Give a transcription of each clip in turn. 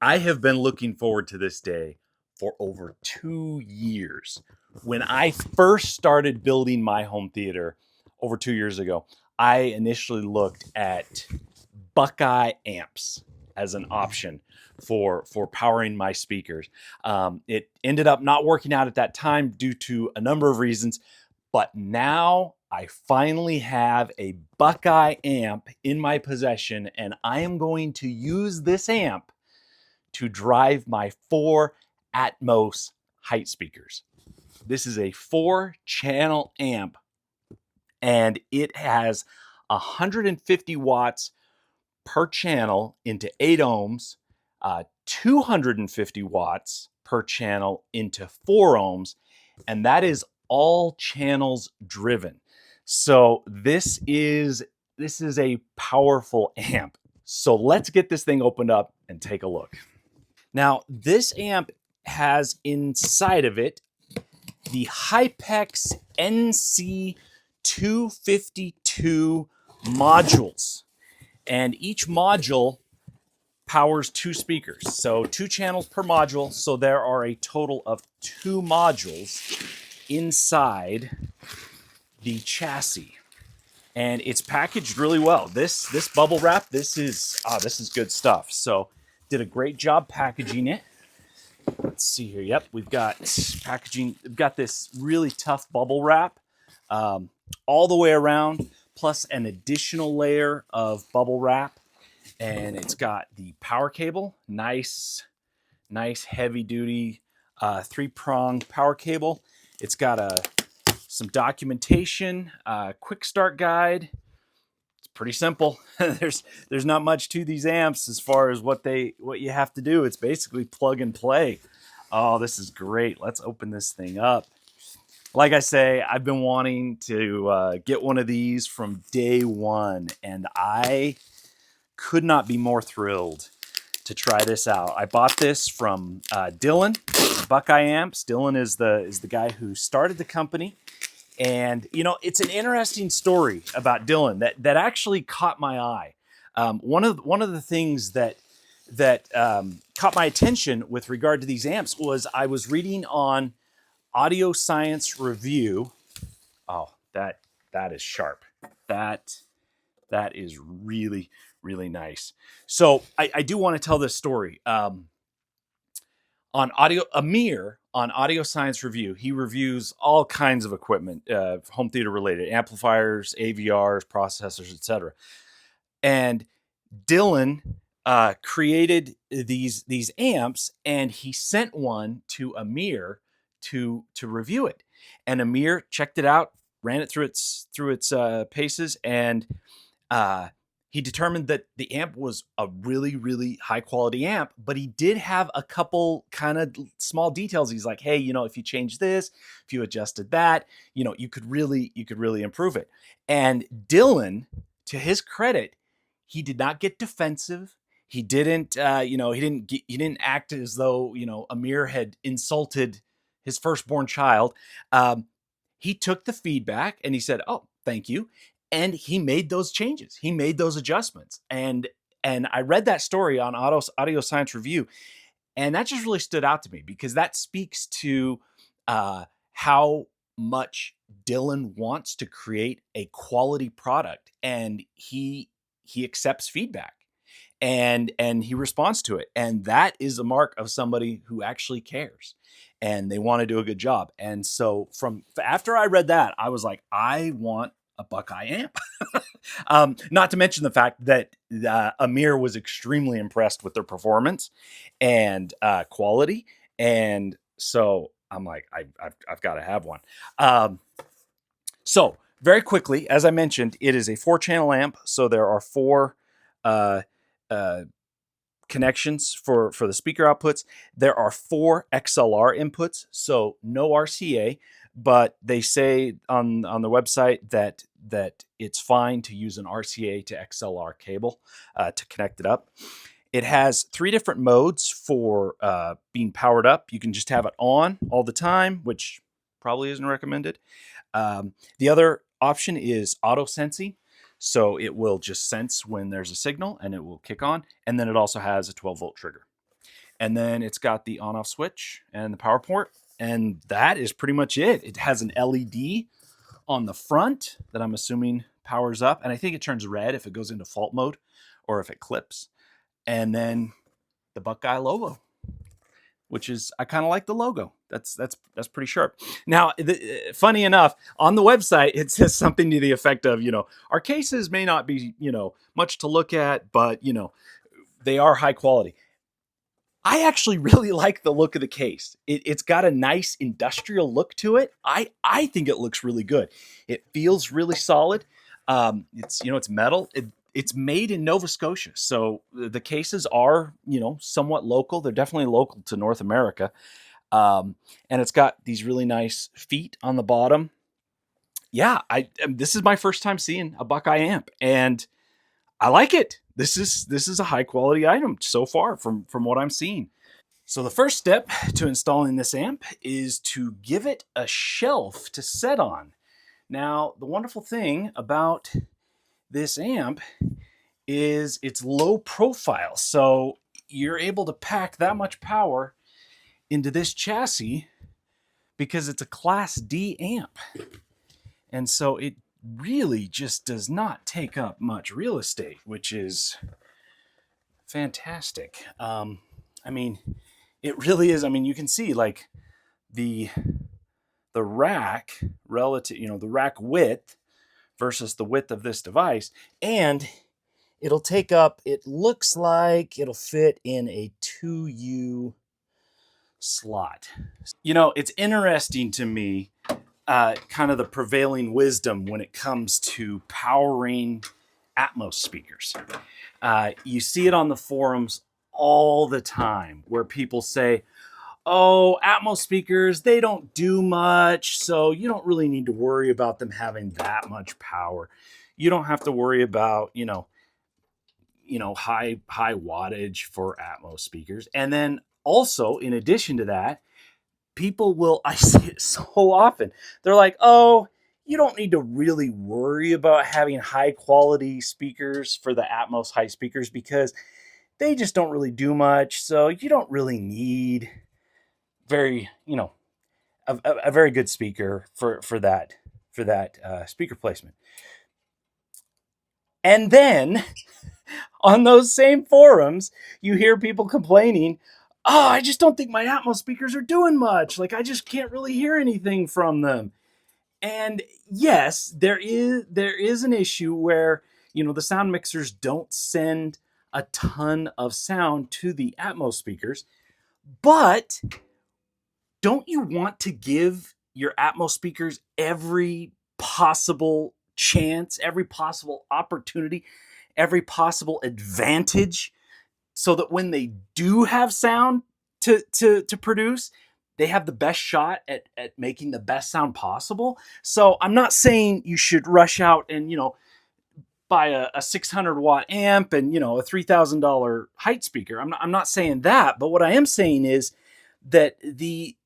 I have been looking forward to this day for over 2 years. When I first started building my home theater over 2 years ago, I initially looked at Buckeye amps as an option for powering my speakers. It ended up not working out at that time due to a number of reasons, but now I finally have a Buckeye amp in my possession, and I am going to use this amp to drive my 4 Atmos height speakers. This is a 4-channel amp, and it has 150 watts per channel into 8 ohms, 250 watts per channel into 4 ohms, and that is all channels driven. So this is a powerful amp. So let's get this thing opened up and take a look. Now, this amp has inside of it the Hypex NC252 modules. And each module powers 2 speakers. So 2 channels per module. So there are a total of 2 modules inside the chassis. And it's packaged really well. This bubble wrap, this is good stuff. So did a great job packaging it. Let's see here. Yep, we've got packaging. We've got this really tough bubble wrap all the way around, plus an additional layer of bubble wrap. And it's got the power cable, nice heavy duty 3-prong power cable. It's got some documentation, quick start guide. It's pretty simple. There's not much to these amps as far as what you have to do. It's basically plug and play. Oh, this is great. Let's open this thing up. Like I say, I've been wanting to get one of these from day one, and I could not be more thrilled to try this out. I bought this from Dylan, Buckeye Amps. Dylan is the guy who started the company. And, you know, it's an interesting story about Dylan that actually caught my eye. One of the things that caught my attention with regard to these amps was I was reading on Audio Science Review. Oh, that is sharp. That is really, really nice. So I do want to tell this story. Amir on Audio Science Review, he reviews all kinds of equipment, home theater related, amplifiers, AVRs, processors, etc. And Dylan created these amps, and he sent one to Amir to review it. And Amir checked it out, ran it through its paces, and he determined that the amp was a really, really high quality amp, but he did have a couple kind of small details. He's like, hey, you know, if you change this, if you adjusted that, you know, you could really improve it. And Dylan, to his credit, he did not get defensive. He didn't, he didn't act as though, you know, Amir had insulted his firstborn child. He took the feedback and he said, oh, thank you. And he made those changes. He made those adjustments. And I read that story on Audio Science Review, and that just really stood out to me because that speaks to how much Dylan wants to create a quality product, and he accepts feedback and he responds to it. And that is a mark of somebody who actually cares and they want to do a good job. And so after I read that, I was like, I want a Buckeye amp. Not to mention the fact that Amir was extremely impressed with their performance and quality. And so I'm like, I've got to have one. So very quickly, as I mentioned, it is a 4-channel amp. So there are 4 connections for the speaker outputs. There are 4 XLR inputs, so no RCA, but they say on the website that it's fine to use an RCA to XLR cable to connect it up. It has 3 different modes for being powered up. You can just have it on all the time, which probably isn't recommended. The other option is auto sensing. So it will just sense when there's a signal and it will kick on. And then it also has a 12-volt trigger. And then it's got the on-off switch and the power port. And that is pretty much it. It has an LED on the front that I'm assuming powers up. And I think it turns red if it goes into fault mode or if it clips. And then the Buckeye logo, which is, I kind of like the logo. That's pretty sharp. Now, funny enough, on the website, it says something to the effect of, our cases may not be, much to look at, but, they are high quality. I actually really like the look of the case. It's got a nice industrial look to it. I think it looks really good. It feels really solid. It's metal. It's made in Nova Scotia. So the cases are, somewhat local. They're definitely local to North America. And it's got these really nice feet on the bottom. Yeah, this is my first time seeing a Buckeye amp, and I like it. This is a high quality item so far from what I'm seeing. So the first step to installing this amp is to give it a shelf to set on. Now, the wonderful thing about this amp is it's low profile. So you're able to pack that much power into this chassis because it's a Class D amp. And so it really just does not take up much real estate, which is fantastic. It really is. You can see like the rack relative, the rack width versus the width of this device, and it'll take up, it looks like it'll fit in a 2U slot. It's interesting to me, kind of the prevailing wisdom when it comes to powering Atmos speakers. You see it on the forums all the time where people say, oh, Atmos speakers, they don't do much, so you don't really need to worry about them having that much power. You don't have to worry about, high wattage for Atmos speakers. And then also, in addition to that, people will, I see it so often, they're like, oh, you don't need to really worry about having high quality speakers for the Atmos high speakers because they just don't really do much. So you don't really need a very good speaker for that speaker placement. And then on those same forums, you hear people complaining, oh, I just don't think my Atmos speakers are doing much. Like, I just can't really hear anything from them. And yes, there is an issue where, the sound mixers don't send a ton of sound to the Atmos speakers, but don't you want to give your Atmos speakers every possible chance, every possible opportunity, every possible advantage so that when they do have sound to produce, they have the best shot at making the best sound possible? So I'm not saying you should rush out and, buy a 600 watt amp and, a $3,000 height speaker. I'm not saying that, but what I am saying is that the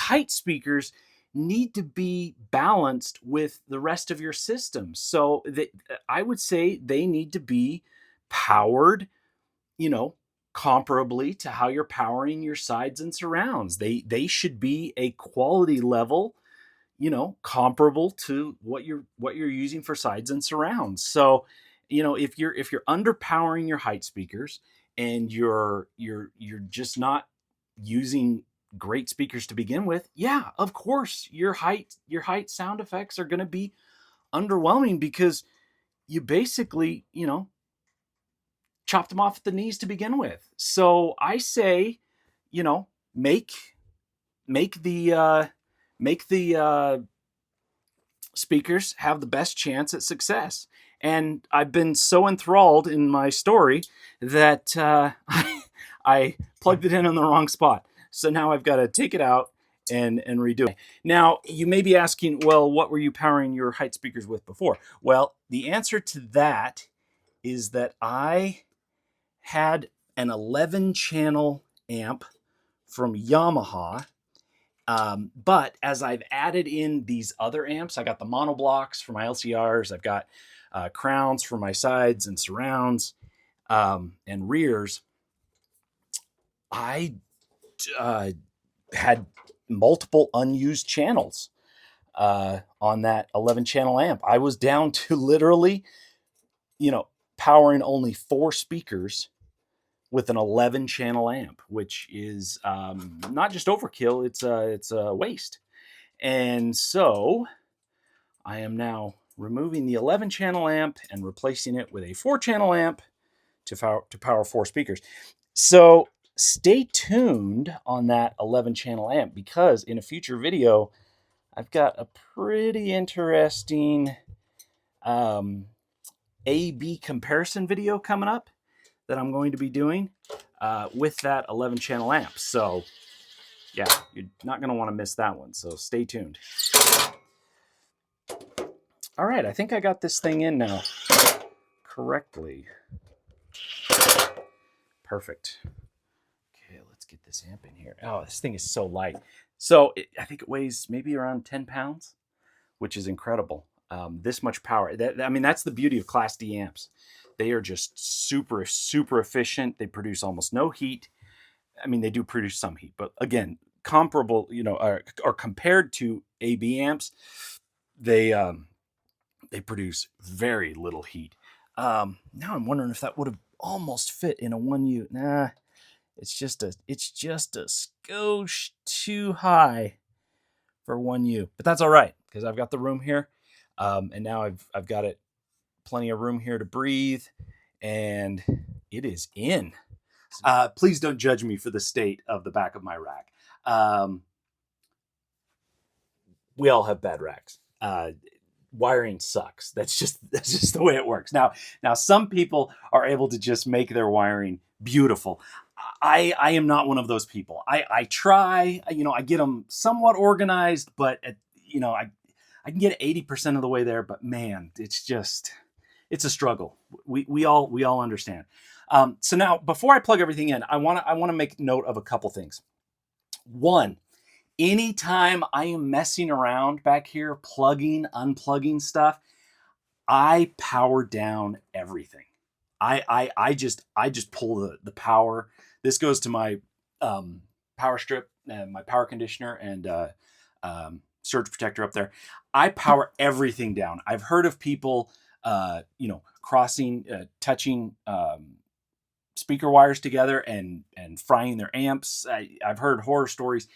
height speakers need to be balanced with the rest of your system. So I would say they need to be powered, comparably to how you're powering your sides and surrounds. They should be a quality level, comparable to what you're using for sides and surrounds. So, if you're underpowering your height speakers and you're just not using great speakers to begin with, yeah, of course your height sound effects are going to be underwhelming because you basically, chopped them off at the knees to begin with. So I say, make the speakers have the best chance at success. And I've been so enthralled in my story that I plugged it in on the wrong spot. So now I've got to take it out and redo it. Now, you may be asking, well, what were you powering your height speakers with before? Well, the answer to that is that I had an 11-channel amp from Yamaha. But as I've added in these other amps, I got the monoblocks for my LCRs. I've got crowns for my sides and surrounds and rears. I had multiple unused channels on that 11 channel amp. I was down to literally, powering only 4 speakers with an 11 channel amp, which is not just overkill, it's a waste. And so I am now removing the 11 channel amp and replacing it with a 4 channel amp to power 4 speakers. So stay tuned on that 11 channel amp, because in a future video, I've got a pretty interesting A/B comparison video coming up that I'm going to be doing with that 11 channel amp. So yeah, you're not going to want to miss that one. So stay tuned. All right, I think I got this thing in now correctly. Perfect. Okay, let's get this amp in here. Oh, this thing is so light. So I think it weighs maybe around 10 pounds, which is incredible. This much power. That's the beauty of Class D amps. They are just super, super efficient. They produce almost no heat. I mean, they do produce some heat, but again, comparable, or compared to AB amps, they produce very little heat. Now I'm wondering if that would have almost fit in a 1U. Nah, it's just a skosh too high for 1U, but that's all right, because I've got the room here, and now I've got it plenty of room here to breathe, and it is in. Please don't judge me for the state of the back of my rack. We all have bad racks. Wiring sucks. That's just the way it works. Now some people are able to just make their wiring beautiful. I am not one of those people. I try, I get them somewhat organized, but I can get 80% of the way there, but man, it's a struggle. We all understand. So now, before I plug everything in, I want to make note of a couple things. One, anytime I am messing around back here, plugging, unplugging stuff, I power down everything. I just pull the power. This goes to my power strip and my power conditioner and surge protector up there. I power everything down. I've heard of people, touching speaker wires together and frying their amps. I've heard horror stories.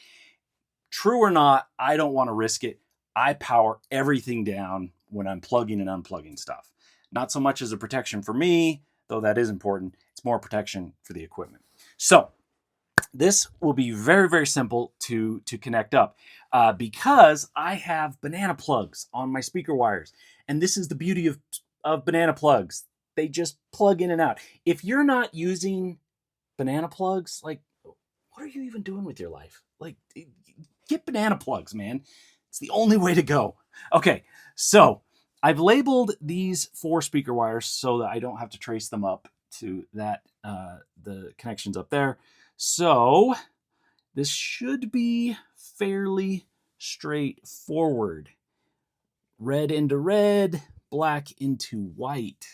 True or not, I don't want to risk it. I power everything down when I'm plugging and unplugging stuff. Not so much as a protection for me, though that is important. It's more protection for the equipment. So this will be very, very simple to connect up because I have banana plugs on my speaker wires. And this is the beauty of banana plugs. They just plug in and out. If you're not using banana plugs, like, what are you even doing with your life? Like, get banana plugs, man. It's the only way to go. Okay, so I've labeled these 4 speaker wires so that I don't have to trace them up to that the connections up there. So this should be fairly straightforward. Red into red, black into white.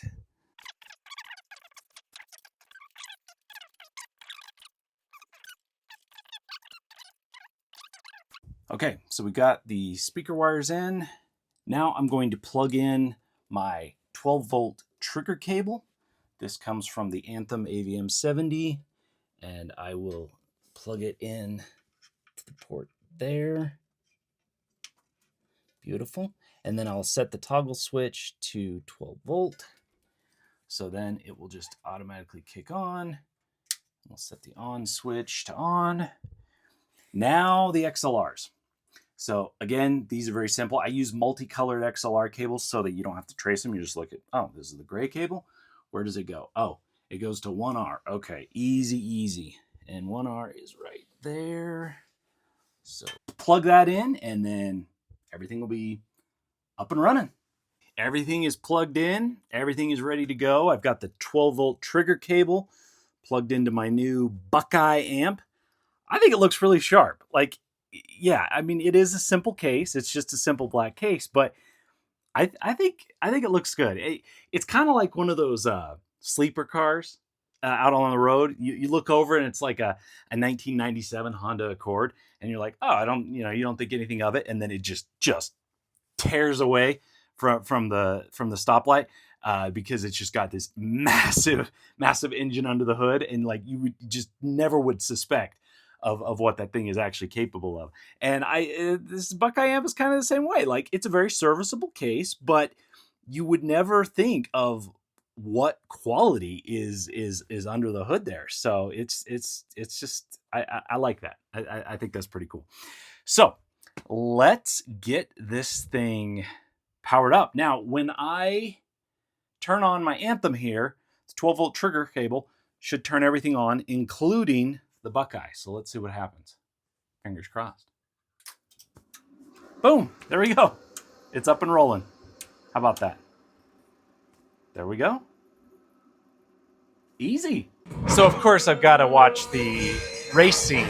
Okay, so we got the speaker wires in. Now I'm going to plug in my 12-volt trigger cable. This comes from the Anthem AVM 70, and I will plug it in to the port there. Beautiful. And then I'll set the toggle switch to 12 volt. So then it will just automatically kick on. We'll set the on switch to on. Now the XLRs. So again, these are very simple. I use multicolored XLR cables so that you don't have to trace them. You just look at, oh, this is the gray cable. Where does it go? Oh, it goes to 1R. Okay, easy. And 1R is right there. So plug that in and then everything will be up and running. Everything is plugged in. Everything is ready to go. I've got the 12-volt trigger cable plugged into my new Buckeye amp. I think it looks really sharp. Like, yeah, I mean, it is a simple case. It's just a simple black case, but I think it looks good. It's kind of like one of those sleeper cars. out on the road, you look over and it's like a 1997 Honda Accord, and you're like, oh, I don't, you don't think anything of it, and then it just tears away from the stoplight, because it's just got this massive engine under the hood, and like you would just never would suspect of what that thing is actually capable of. And this Buckeye Amp is kind of the same way. Like, it's a very serviceable case, but you would never think of what quality is under the hood there. So it's just, I like that. I think that's pretty cool. So let's get this thing powered up. Now, when I turn on my Anthem here, the 12-volt trigger cable should turn everything on, including the Buckeye. So let's see what happens. Fingers crossed. Boom, there we go. It's up and rolling. How about that? There we go. Easy. So of course I've got to watch the race scene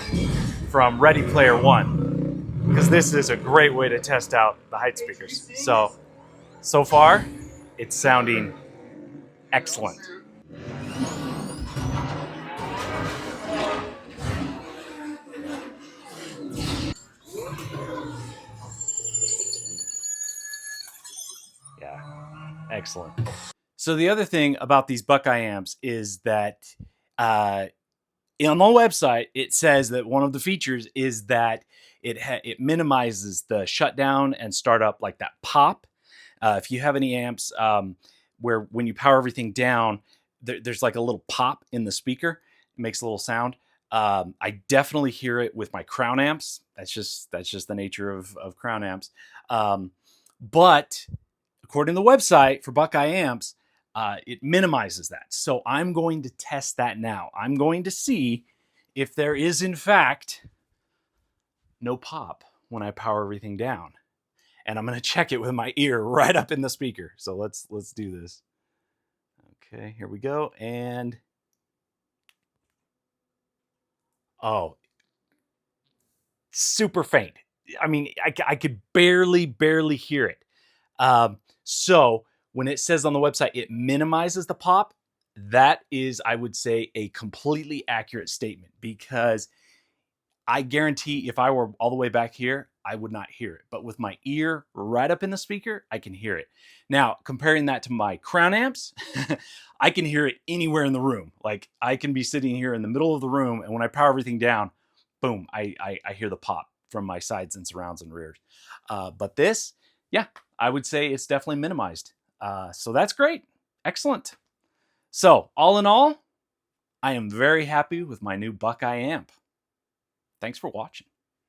from Ready Player One, because this is a great way to test out the height speakers. So far, it's sounding excellent. Yeah, excellent. So the other thing about these Buckeye amps is that on the website, it says that one of the features is that it minimizes the shutdown and startup, like that pop. If you have any amps where when you power everything down, there's like a little pop in the speaker. It makes a little sound. I definitely hear it with my Crown amps. That's just the nature of Crown amps. But according to the website for Buckeye amps, it minimizes that. So I'm going to test that now. I'm going to see if there is, in fact, no pop when I power everything down. And I'm going to check it with my ear right up in the speaker. So let's do this. Okay, here we go. And oh, super faint. I mean, I could barely hear it. So when it says on the website, it minimizes the pop, that is, I would say, a completely accurate statement, because I guarantee if I were all the way back here, I would not hear it. But with my ear right up in the speaker, I can hear it. Now, comparing that to my Crown amps, I can hear it anywhere in the room. Like, I can be sitting here in the middle of the room, and when I power everything down, boom, I hear the pop from my sides and surrounds and rears. But this, yeah, I would say it's definitely minimized. So that's great. Excellent. So all in all, I am very happy with my new Buckeye amp. Thanks for watching.